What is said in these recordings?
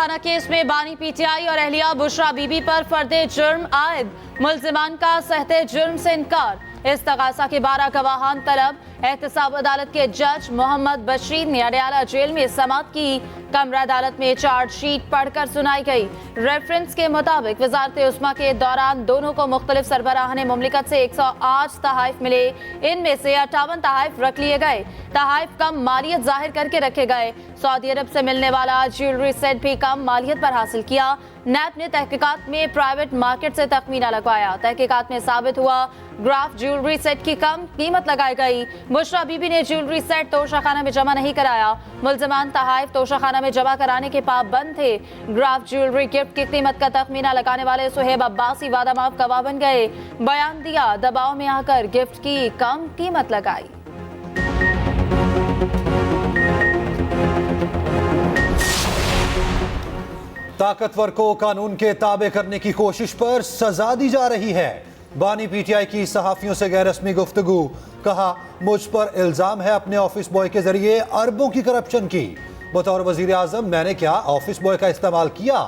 Toshakhana case में बानी PTI और अहलिया बुशरा बीबी पर फर्दे जुर्म आयद, मुल्जिमान का सहते जुर्म से इनकार। इस तगासा के 12 गवाहान तलब। एहतसाब अदालत के जज मोहम्मद बशीर ने अडयाला जेल में समाअत की। कमरा अदालत में चार्जशीट पढ़कर सुनाई गई। रेफरेंस के मुताबिक वजारत उस्मा के दौरान दोनों को मुख्तलिफ सरबराहान मुमलिकत से 108 तहाइफ मिले। इनमें से 58 तहाइफ रख लिए गए। तहाइफ कम मालियत जाहिर करके रखे गए। सऊदी अरब से मिलने वाला ज्वेलरी सेट भी कम मालियत पर हासिल किया। नैब ने तहकीकात में प्राइवेट मार्केट से तखमीना लगवाया। तहकीकात में साबित हुआ ग्राफ ज्वेलरी सेट की कम कीमत लगाई गई। बुशरा बीबी ने ज्वेलरी सेट तोशाखाना में जमा नहीं कराया। मुल्जिमान तहाइफ तोशाखाना में जमा कराने के पाबंद थे। ग्राफ ज्वेलरी गिफ्ट की कीमत का तखमीना लगाने वाले सुहेब अब्बासी वादा माफ गवाह बन गए। बयान दिया, दबाव में आकर गिफ्ट की कम कीमत लगाई। ताकतवर को कानून के ताबे करने की कोशिश पर सजा दी जा रही है। बानी पीटीआई की सहाफियों से गैर रस्मी गुफ्तगू। कहा, मुझ पर इल्जाम है अपने ऑफिस बॉय के जरिए अरबों की करप्शन की। बतौर वजीर आजम मैंने क्या ऑफिस बॉय का इस्तेमाल किया?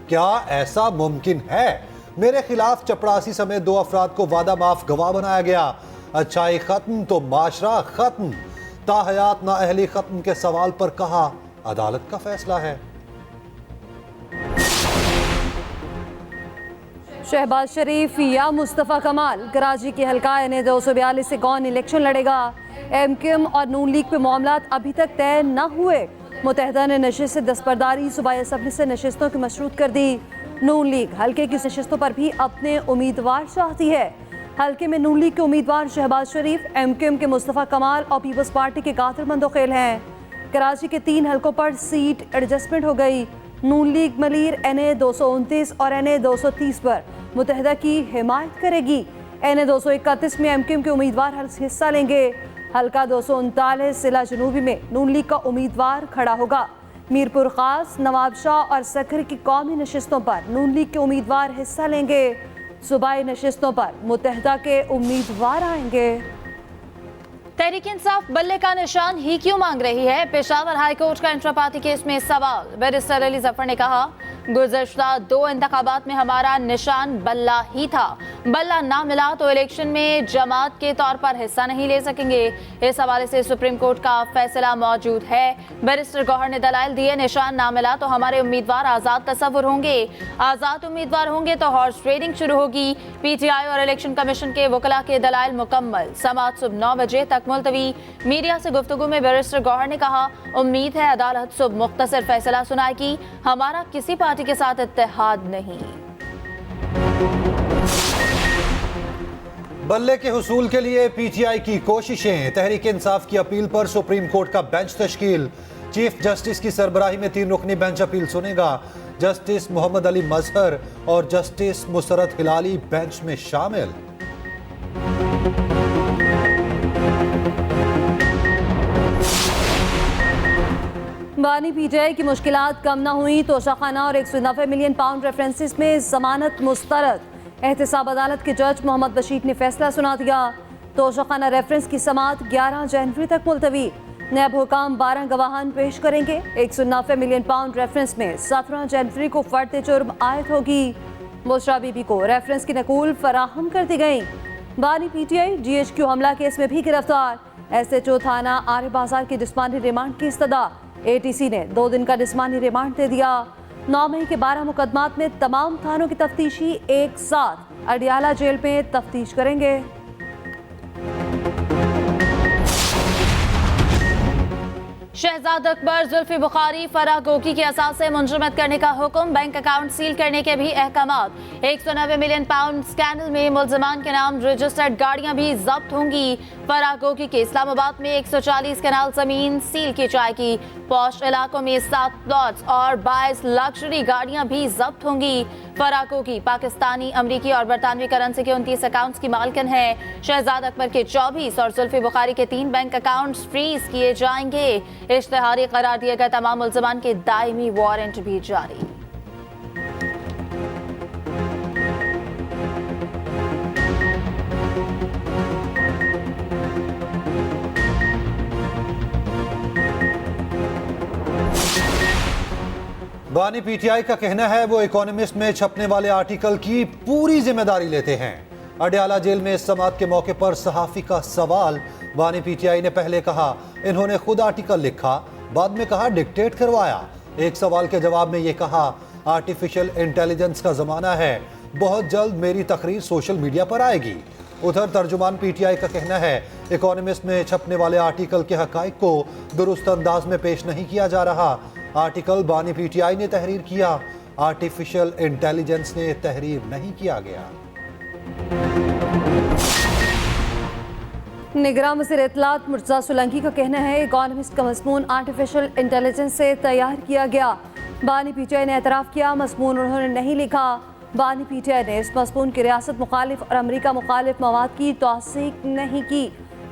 क्या ऐसा मुमकिन है? मेरे खिलाफ चपड़ासी समेत 2 अफराद को वादा माफ गवाह बनाया गया। अच्छाई खत्म तो माशरा खत्म। ताहयात नाअहली खत्म के सवाल पर कहा, अदालत का फैसला है। शहबाज शरीफ या मुस्तफ़ा कमाल, कराची के हल्का NA 242 से कौन इलेक्शन लड़ेगा? MQM और नून लीग पे मामलात अभी तक तय न हुए। मुत्तहदा ने नशिस्त से दस्तबरदारी सूबाई असम्बली से नशिस्तों की मशरूत कर दी। नून लीग हल्के की नशिस्तों पर भी अपने उम्मीदवार चाहती है। हल्के में नून लीग के उम्मीदवार शहबाज शरीफ, MQM के मुस्तफ़ा कमाल और पीपल्स पार्टी के कातिर मंदोखेल हैं। कराची के 3 हल्कों पर सीट एडजस्टमेंट हो गई। नून लीग मलीर NA 229 और NA 230 पर मुत्तहदा की हिमायत करेगी। NA 231 में MQM के उम्मीदवार हिस्सा लेंगे। हल्का 239 जिला जनूबी में नून लीग का उम्मीदवार खड़ा होगा। मीरपुर खास, नवाब शाह और सखर की कौमी नशिस्तों पर नून लीग के उम्मीदवार हिस्सा लेंगे। सूबाई नशिस्तों पर मुत्तहदा के उम्मीदवार आएंगे। तहरीक इंसाफ बल्ले का निशान ही क्यों मांग रही है? पेशावर हाईकोर्ट का इंट्रा पार्टी केस में सवाल। बैरिस्टर अली जफर ने कहा, गुज़श्ता 2 इंतखाबात में हमारा निशान बल्ला ही था। बल्ला ना मिला तो इलेक्शन में जमात के तौर पर हिस्सा नहीं ले सकेंगे। इस हवाले से सुप्रीम कोर्ट का फैसला मौजूद है। बैरिस्टर गौहर ने दलाइल दिए, निशान ना मिला तो हमारे उम्मीदवार आज़ाद तस्वुर होंगे। आज़ाद उम्मीदवार होंगे तो हॉर्स ट्रेडिंग शुरू होगी। PTI और इलेक्शन कमीशन के वकला के दलाइल मुकम्मल। समाअत सुबह 9 बजे तक मुलतवी। मीडिया से गुफ्तगू में बैरिस्टर गौहर ने कहा, उम्मीद है अदालत सुबह मुख्तसर फैसला सुनाएगी। हमारा किसी पार्टी के साथ इत्तेहाद नहीं। बल्ले के हुसूल के लिए PTI की कोशिशें। तहरीक इंसाफ की अपील पर सुप्रीम कोर्ट का बेंच तश्कील। चीफ जस्टिस की सरबराही में 3 रुकनी बेंच अपील सुनेगा। जस्टिस मोहम्मद अली मजहर और जस्टिस मुसरत हिलाली बेंच में शामिल। बानी PTI की मुश्किलात कम न हुई। तोशाखाना और 190 मिलियन पाउंड रेफरेंसेस में जमानत मुस्तरद। एहतसाब अदालत के जज मोहम्मद बशीर ने फैसला सुना दिया। तोशाखाना रेफरेंस की समाअत 11 जनवरी तक मुलतवी। नैब हुकाम 12 गवाहान पेश करेंगे। 190 मिलियन पाउंड रेफरेंस में 17 जनवरी को फर्द जुर्म आयद होगी। बुशरा बीबी को रेफरेंस की नकूल फराहम कर दी गई। बानी PTI GHQ हमला केस में भी गिरफ्तार। SHO थाना आरे बाजार की जिस्मानी रिमांड की इस्तदा। ATC ने 2 दिन का जिस्मानी रिमांड दे दिया। 9 मई के 12 मुकदमात में तमाम थानों की तफ्तीशी एक साथ अडयाला जेल में तफ्तीश करेंगे। शहजाद अकबर, जुल्फी बुखारी, फराह गोकी के असासे मुंजमद करने का हुक्म। बैंक अकाउंट सील करने के भी अहकामात। 190 मिलियन पाउंड स्कैंडल में मुल्जिमान के नाम रजिस्टर्ड गाड़ियां भी जब्त होंगी। फराह गोकी के इस्लामाबाद में 140 कनाल जमीन सील की जाएगी। पॉश इलाकों में 7 प्लॉट्स और 22 लग्जरी गाड़ियां भी जब्त होंगी। फराह गोकी पाकिस्तानी, अमरीकी और बरतानवी करेंसी के 29 अकाउंट्स की मालकिन है। शहजाद अकबर के 24 और जुल्फी बुखारी के 3 बैंक अकाउंट्स फ्रीज किए जाएंगे। इश्तिहारी करार दिए गए तमाम मुल्जिमान के दायमी वारंट भी जारी। बानी पीटीआई का कहना है वो इकोनॉमिस्ट में छपने वाले आर्टिकल की पूरी जिम्मेदारी लेते हैं। अडयाला जेल में इस समात के मौके पर सहाफी का सवाल। बानी पीटीआई ने पहले कहा इन्होंने खुद आर्टिकल लिखा, बाद में कहा डिक्टेट करवाया। एक सवाल के जवाब में ये कहा आर्टिफिशियल इंटेलिजेंस का जमाना है, बहुत जल्द मेरी तकरीर सोशल मीडिया पर आएगी। उधर तर्जुमान पीटीआई का कहना है इकोनॉमिस्ट में छपने वाले आर्टिकल के हकाइक को दुरुस्त अंदाज में पेश नहीं किया जा रहा। आर्टिकल बानी पीटीआई ने तहरीर किया, आर्टिफिशियल इंटेलिजेंस ने तहरीर नहीं किया गया। निगरान वज़ीर इत्तलात मुर्तज़ा सोलंकी का कहना है इकोनॉमिस्ट का मज़मून आर्टिफिशियल इंटेलिजेंस से तैयार किया गया। बानी पीटीआई ने एतराफ़ किया मज़मून उन्होंने नहीं लिखा। बानी पीटीआई ने इस मज़मून की रियासत मुखालिफ और अमरीका मुखालिफ मवाद की तौसीक नहीं की।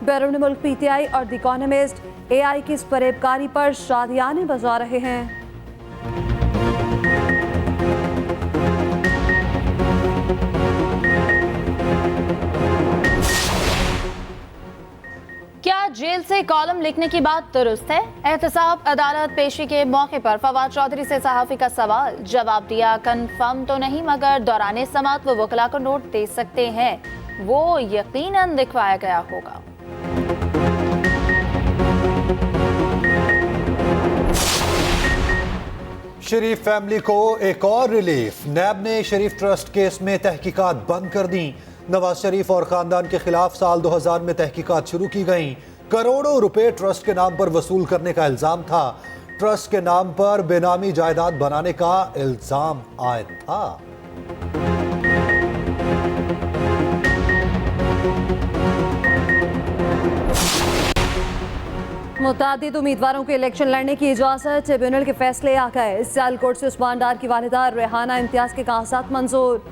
बैरून मुल्क पीटीआई और द इकोनॉमिस्ट AI की इस फरेबकारी पर शादियाने बजा रहे हैं। क्या जेल से कॉलम लिखने की बात दुरुस्त है? एहतसाब अदालत पेशी के मौके पर फवाद चौधरी से सहाफी का सवाल। जवाब दिया कंफर्म तो नहीं मगर दौराने समात वो वकला को नोट दे सकते हैं, वो यकीनन दिखवाया गया होगा। शरीफ फैमिली को एक और रिलीफ। नैब ने शरीफ ट्रस्ट केस में तहकीकात बंद कर दी। नवाज शरीफ और खानदान के खिलाफ साल 2000 में तहकीकात शुरू की गई। करोड़ों रुपए ट्रस्ट के नाम पर वसूल करने का इल्जाम था। ट्रस्ट के नाम पर बेनामी जायदाद बनाने का इल्जाम आयद था। मुतादिद उम्मीदवारों को इलेक्शन लड़ने की इजाज़त। ट्रिब्यूनल के फैसले आ गए। सियाल कोर्ट से उस्मान डार की वालिदा रेहाना इम्तियाज के कागजात मंजूर।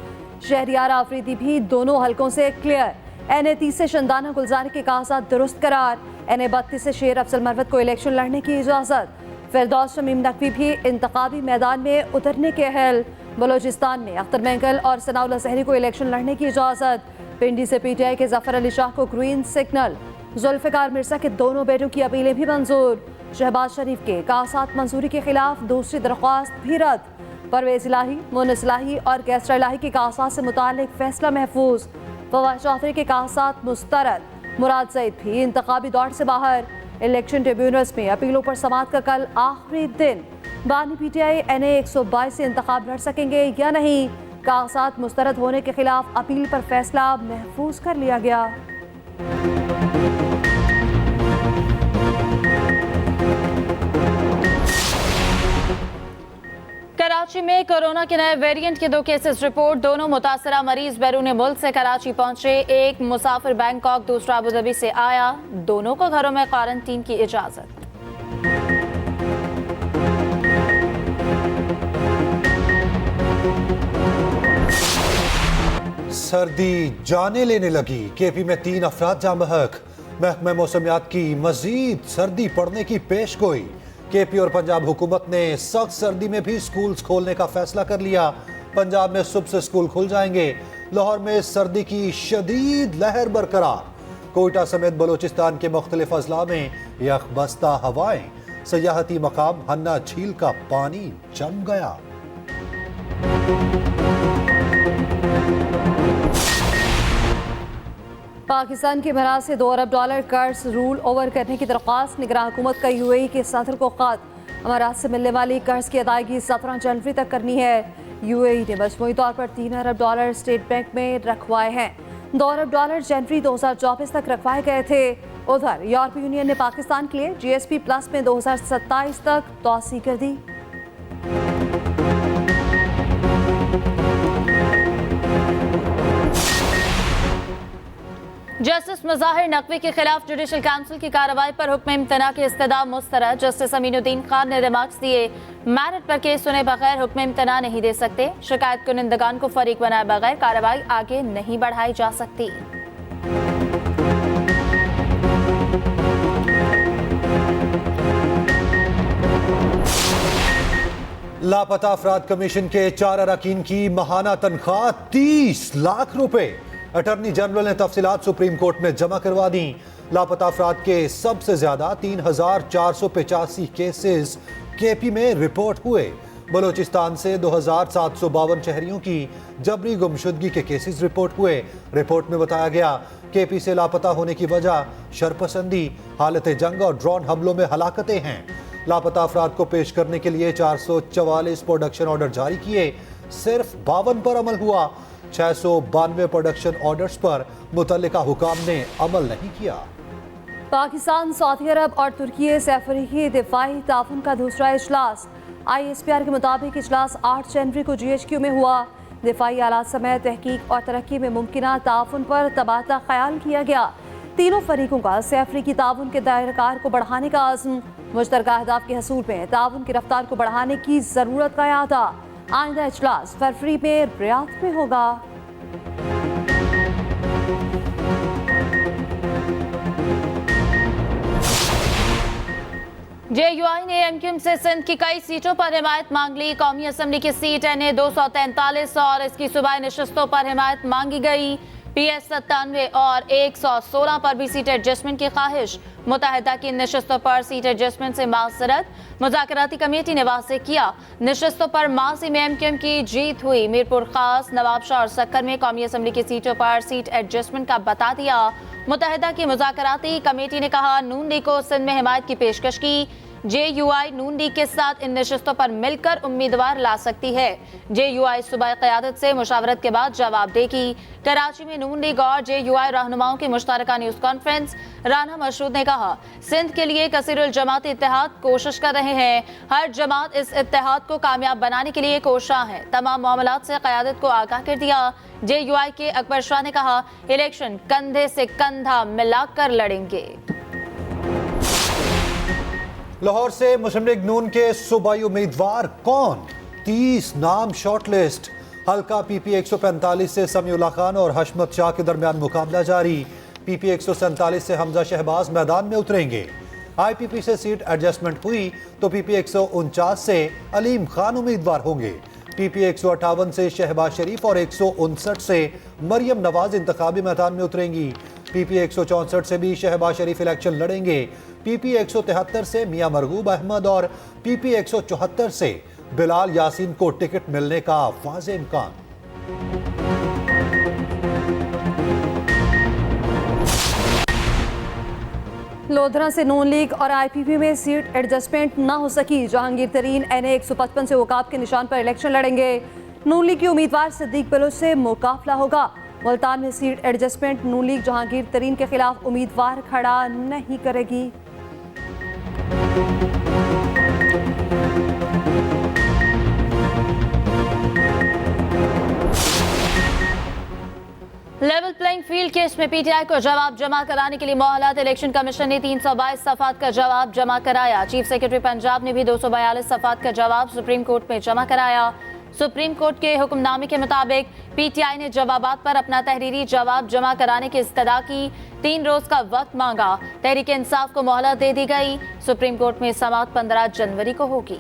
शहरियार आफरीदी भी दोनों हलकों से क्लियर। NA-30 से शंदाना गुलजारी के कागजात दुरुस्त करार। NA-32 से शेर अफजल मरवत को इलेक्शन लड़ने की इजाज़त। फिरदौस शमीम नकवी भी इंतखाबी मैदान में उतरने के अहल। बलोचिस्तान में अख्तर मैंगल और सनाउल्लाह सहरी को इलेक्शन लड़ने की इजाज़त। पिंडी से PTI के जफर अली शाह को ग्रीन सिग्नल। जुल्फ़िकार मिर्जा के दोनों बेटों की अपीलें भी मंजूर। शहबाज शरीफ के कागजात मंजूरी के खिलाफ दूसरी दरख्वास्त भी रद्द। परवेज़ इलाही, मुनिस इलाही और कैसरा इलाही के कागजात से मुतालिक फैसला महफूज। फवाद चौधरी के कागजात मुस्तरद। मुराद ज़ैद भी इंतखाबी दौड़ से बाहर। इलेक्शन ट्रिब्यूनल्स में अपीलों पर समात का कल आखिरी दिन। बानी PTI NA-122 से इंतखाब लड़ सकेंगे या नहीं? कागजात मुस्तरद होने के खिलाफ अपील पर फैसला महफूज कर लिया गया। कराची में कोरोना के नए वेरिएंट के 2 केसेस रिपोर्ट। दोनों मुतासरा मरीज बैरून मुल्क से कराची पहुंचे। एक मुसाफिर बैंकॉक, दूसरा अबूधाबी से आया। दोनों को घरों में क्वारंटीन की इजाजत। सर्दी जाने लेने लगी। KP में 3 अफराद जाँ बहक। महकमा मौसमियात की मजीद सर्दी पड़ने की पेशगोई। KP और पंजाब हुकूमत ने सख्त सर्दी में भी स्कूल्स खोलने का फैसला कर लिया। पंजाब में सुबह से स्कूल खुल जाएंगे। लाहौर में सर्दी की शदीद लहर बरकरार। कोयटा समेत बलोचिस्तान के मुख्तलिफ अजला में यकबस्ता हवाएं। सयाहती मकाम हन्ना झील का पानी जम गया। पाकिस्तान के मराज से $2 अरब कर्ज रूल ओवर करने की दरख्वास्त। निगरान हुकूमत का UAE के सदर को खत। अमारात से मिलने वाली कर्ज की अदायगी 17 जनवरी तक करनी है। UAE ने मजमूई तौर पर $3 अरब स्टेट बैंक में रखवाए हैं। $2 अरब जनवरी 2024 तक रखवाए गए थे। उधर यूरोपीय यूनियन ने पाकिस्तान के लिए GSP प्लस में 2027 तक तौसी कर दी। जस्टिस मुजाहिर नकवी के खिलाफ जुडिशल काउंसिल की कार्रवाई पर हुक्म इम्तना की इस्तदा मुस्तरद। जस्टिस अमीनुद्दीन खान ने रिमार्क्स दिए, मेरिट पर केस सुने बगैर हुक्म इम्तना नहीं दे सकते। शिकायत कुनिंदगान को फरीक बनाए बगैर कार्रवाई आगे नहीं बढ़ाई जा सकती। लापता अफराद कमीशन के 4 अरकान की माहाना तनख्वाह 30 लाख रुपए। अटॉर्नी जनरल ने तफसीलात सुप्रीम कोर्ट में जमा करवा दी। लापता अफराद के सबसे ज्यादा 3485 केसेस KP में रिपोर्ट हुए। बलूचिस्तान से 2752 शहरियों की जबरी गुमशुदगी के केसेस रिपोर्ट हुए। रिपोर्ट में बताया गया केपी से लापता होने की वजह शरपसंदी, हालत जंग और ड्रोन हमलों में हलाकतें हैं। लापता अफराद को पेश करने के लिए 444 प्रोडक्शन ऑर्डर जारी किए, सिर्फ 52 पर अमल हुआ। 692 प्रोडक्शन ऑर्डर्स पर मुतल्लिका हुकाम ने अमल नहीं किया। पाकिस्तान, सऊदी अरब और तुर्की से अफ्रीकी दिफाई ताउन का दूसरा इजलास। ISPR के मुताबिक इजलास 8 जनवरी को GHQ में हुआ। दिफाई आलात समेत तहकीक और तरक्की में मुमकिना ताउन पर तबादला ख्याल किया गया। तीनों फरीकों का से अफ्रीकी ताउन के दायरेकार को बढ़ाने का अज़्म। मुश्तरका अहदाफ के हसूल में ताउन की रफ्तार को बढ़ाने की ज़रूरत का यादा। आइंदा इजलास फरवरी में रियाद में होगा। JUI ने MQM से सिंध की कई सीटों पर हिमायत मांग ली। कौमी असम्बली की सीट NA 243 और इसकी सूबाई नशस्तों पर हिमायत मांगी गई। PS 97 और 116 पर भी सीट एडजस्टमेंट की ख्वाहिश। मुत्तहिदा की नशस्तों पर सीट एडजस्टमेंट से माजरत। मुज़ाकराती कमेटी ने वाज़ेह किया नशस्तों पर माजी में MQM की जीत हुई। मीरपुर खास, नवाबशाह और सक्कर में कौमी असम्बली की सीटों पर सीट एडजस्टमेंट का बता दिया। मुत्तहिदा की मुज़ाकराती कमेटी ने कहा नून लीग को सिंध में हिमायत की पेशकश की। JUI नून लीग के साथ इन नशस्तों पर मिलकर उम्मीदवार ला सकती है। JUI सूबाई क़यादत से मुशावरत के बाद जवाब देगी। कराची में नून लीग और JUI रहनुमाओं की मुश्तरका न्यूज़ कॉन्फ्रेंस। राना मशरूद ने कहा सिंध के लिए कसीरुल जमात इत्तेहाद कोशिश कर रहे हैं। हर जमात इस इत्तेहाद को कामयाब बनाने के लिए कोशा है। तमाम मामलात से क़यादत को आगाह कर दिया। JUI के अकबर शाह ने कहा इलेक्शन कंधे से कंधा मिलाकर लड़ेंगे। लाहौर से मुस्लिम लीग नून के सूबाई उम्मीदवार कौन? 30 नाम शॉर्टलिस्ट। हल्का PP 145 से समीउल्लाह खान और हशमत शाह के दरमियान मुकाबला जारी। PP 147 से हमजा शहबाज मैदान में उतरेंगे। IPP से सीट एडजस्टमेंट हुई तो PP 149 से अलीम खान उम्मीदवार होंगे। PP 158 से शहबाज शरीफ और 159 से मरियम नवाज इंतखाबी मैदान में उतरेंगी। PP 164 से भी शहबाज शरीफ इलेक्शन लड़ेंगे। PP 173 से मियां मरगूब अहमद और PP 174 से बिलाल यासीन को टिकट मिलने का वाज़ेह इम्कान। लोधरा से नून लीग और IPP में सीट एडजस्टमेंट ना हो सकी। जहांगीर तरीन NA 155 से वकाब के निशान पर इलेक्शन लड़ेंगे। नून लीग के उम्मीदवार सिद्दीक बलोच से मुकाबला होगा। मुल्तान में सीट एडजस्टमेंट नून लीग जहांगीर तरीन के खिलाफ उम्मीदवार खड़ा नहीं करेगी। लेवल प्लेइंग फील्ड केस में PTI को जवाब जमा कराने के लिए मोहलत। इलेक्शन कमीशन ने 322 सफ़ात का जवाब जमा कराया। चीफ सेक्रेटरी पंजाब ने भी 242 सफ़ात का जवाब सुप्रीम कोर्ट में जमा कराया। सुप्रीम कोर्ट के हुक्मनामे के मुताबिक PTI ने जवाबात पर अपना तहरीरी जवाब जमा कराने की इस्तदा की। 3 रोज का वक्त मांगा। तहरीक इंसाफ को मोहलत दे दी गई। सुप्रीम कोर्ट में समाअत 15 जनवरी को होगी।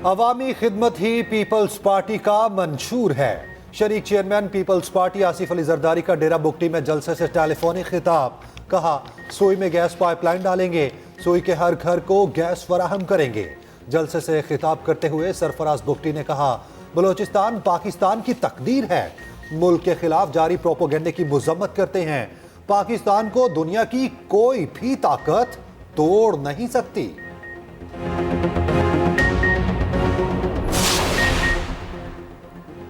अवामी खिदमत ही पीपल्स पार्टी का मंशूर है। शरीक chairman people's party Asif Ali Zardari का डेरा बुगटी में जलसे से टेलीफोनिक खिताब। कहा सोई में गैस पाइपलाइन डालेंगे, सोई के हर घर को गैस फराहम करेंगे। जलसे से खिताब करते हुए सरफराज बुगटी ने कहा बलूचिस्तान पाकिस्तान की तकदीर है। मुल्क के खिलाफ जारी प्रोपोगेंडे की मुजम्मत करते हैं। पाकिस्तान को दुनिया की कोई भी ताकत तोड़ नहीं सकती।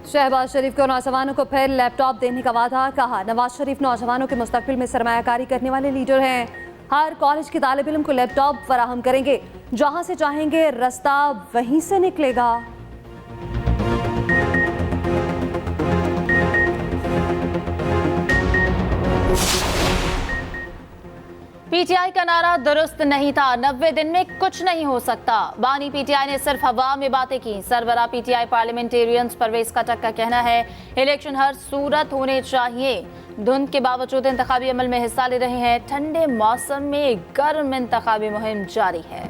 शहबाज शरीफ को नौजवानों को फिर लैपटॉप देने का वादा। कहा नवाज शरीफ नौजवानों के मुस्तकबिल में सरमायाकारी करने वाले लीडर हैं। हर कॉलेज की तालिब इल्म को लैपटॉप फराहम करेंगे। जहां से चाहेंगे रास्ता वहीं से निकलेगा। PTI का नारा दुरुस्त नहीं था। 90 दिन में कुछ नहीं हो सकता। बानी PTI ने सिर्फ हवा में बातें की। सरबरा PTI पार्लियामेंटेरियंस परवेज खटक का कहना है इलेक्शन हर सूरत होने चाहिए। धुंध के बावजूद इंतखाबी अमल में हिस्सा ले रहे हैं। ठंडे मौसम में गर्म इंतखाबी मुहिम जारी है।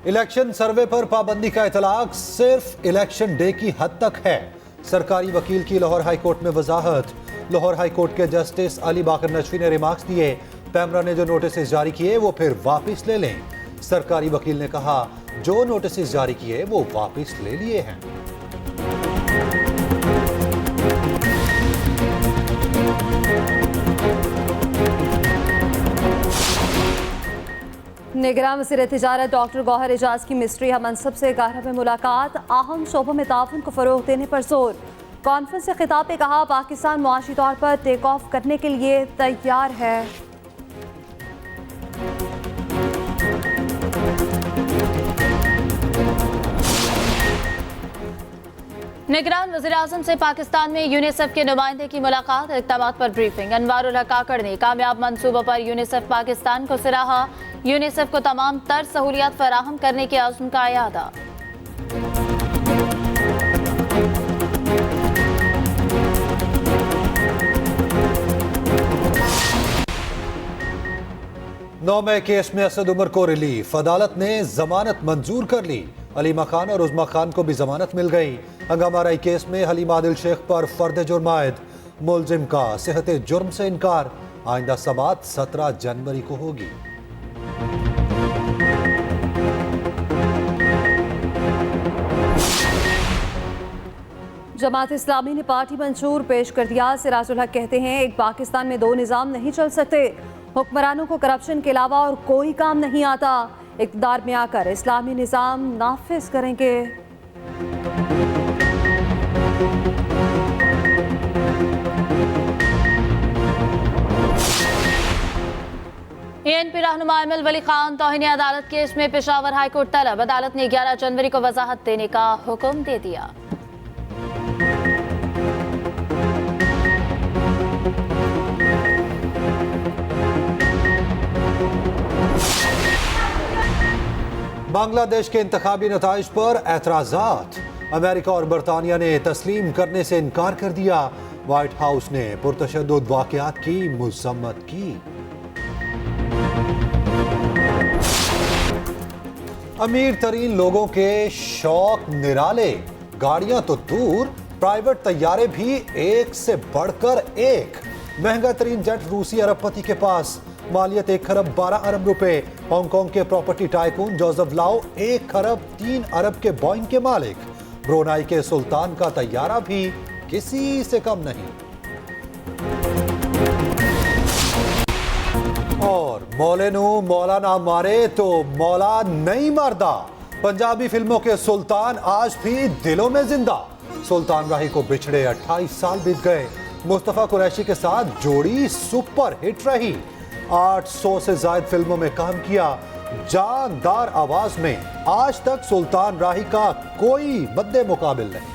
इलेक्शन सर्वे पर पाबंदी का इतलाक सिर्फ इलेक्शन डे की हद तक है। सरकारी वकील की लाहौर हाई कोर्ट में वजाहत। लाहौर हाई कोर्ट के जस्टिस अली बाकर नजफी ने रिमार्क्स दिए, पैमरा ने जो नोटिस जारी किए वो फिर वापस ले लें। सरकारी वकील ने कहा, जो नोटिस जारी किए वो वापस ले लिए हैं। निगरान वज़ीर तिजारत डॉक्टर गौहर एजाज की मिस्ट्री हमनसब से 11 में मुलाकात। अहम शोबों में ताउन को फ़रोग़ देने पर जोर। कॉन्फ्रेंस से खिताब में कहा, पाकिस्तान मुआशी तौर पर टेक ऑफ करने के लिए तैयार है। निगरान वज़ीर-ए-आज़म से पाकिस्तान में यूनिसेफ के नुमाइंदे की मुलाकात। इक़दामात पर ब्रीफिंग। अनवारुल हक काकड़ ने कामयाब मंसूबों पर यूनिसेफ पाकिस्तान को सराहा। यूनिसेफ को तमाम तर सहूलियात फराहम करने के अज़्म का इयादा। नौमे केस में असद उमर को रिलीफ। अदालत ने जमानत मंजूर कर ली। हलीमा खान और उज़मा खान को भी जमानत मिल गई। हंगामा राई केस में हलीम आदिल शेख पर फर्द जुर्म आयद। मुलजिम का सेहत जुर्म से इनकार। आइंदा समाअत 17 जनवरी को होगी। जमात इस्लामी ने पार्टी मंशूर पेश कर दिया। सिराजुल हक कहते हैं, एक पाकिस्तान में दो निज़ाम नहीं चल सकते। हुक्मरानों को करप्शन के अलावा और कोई काम नहीं आता। इक़्तिदार में आकर इस्लामी निज़ाम नाफिज करेंगे। ANP रहनुमा एमएल वली खान तौहीन अदालत केस में पेशावर हाई कोर्ट तलब। अदालत ने 11 जनवरी को वजाहत देने का हुक्म दे दिया। बांग्लादेश के इंतखाबी नताइज पर एतराज़ात। अमेरिका और बरतानिया ने तस्लीम करने से इनकार कर दिया। व्हाइट हाउस ने पुरतशद्दुद वाक़यात की मज़म्मत की। अमीर तरीन लोगों के शौक निराले। गाड़ियां तो दूर, प्राइवेट तैयारे भी एक से बढ़कर एक। महंगा तरीन जेट रूसी अरबपति के पास। मालियत 1 खरब 12 अरब रुपए। हांगकांग के प्रॉपर्टी टाइकून जोसेफ लाओ 1 खरब 3 अरब के बोइंग के मालिक। ब्रुनाई के सुल्तान का तैयारा भी किसी से कम नहीं। और मौले नू मौला ना मारे तो मौला नहीं मारदा। पंजाबी फिल्मों के सुल्तान आज भी दिलों में जिंदा। सुल्तान राही को बिछड़े 28 साल बीत गए। मुस्तफा कुरैशी के साथ जोड़ी सुपर हिट रही। 800 से ज्यादा फिल्मों में काम किया। जानदार आवाज में आज तक सुल्तान राही का कोई मद्दे मुकाबिल नहीं।